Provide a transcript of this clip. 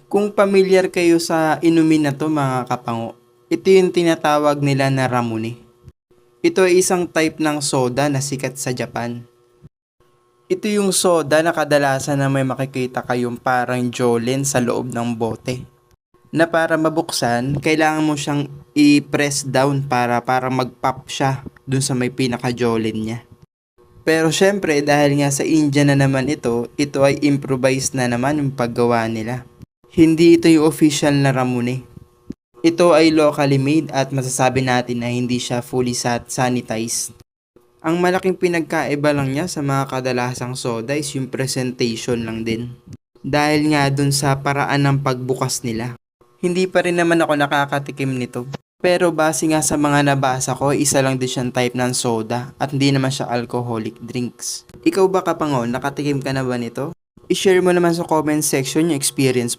Kung pamilyar kayo sa inumin na to mga kapango, ito yung tinatawag nila na Ramune. Ito ay isang type ng soda na sikat sa Japan. Ito yung soda na kadalasan na may makikita kayong parang Jolene sa loob ng bote. Na para mabuksan, kailangan mo siyang i-press down para mag-pop siya dun sa may pinaka-Jolene niya. Pero syempre dahil nga sa India na naman ito ay improvised na naman yung paggawa nila. Hindi ito yung official na Ramune. Ito ay locally made at masasabi natin na hindi siya fully sanitized. Ang malaking pinagkaiba lang niya sa mga kadalasang soda is yung presentation lang din. Dahil nga dun sa paraan ng pagbukas nila. Hindi pa rin naman ako nakakatikim nito. Pero base nga sa mga nabasa ko, isa lang din siyang type ng soda at hindi naman siya alcoholic drinks. Ikaw ba kapango, nakatikim ka na ba nito? I-share mo naman sa comment section yung experience mo.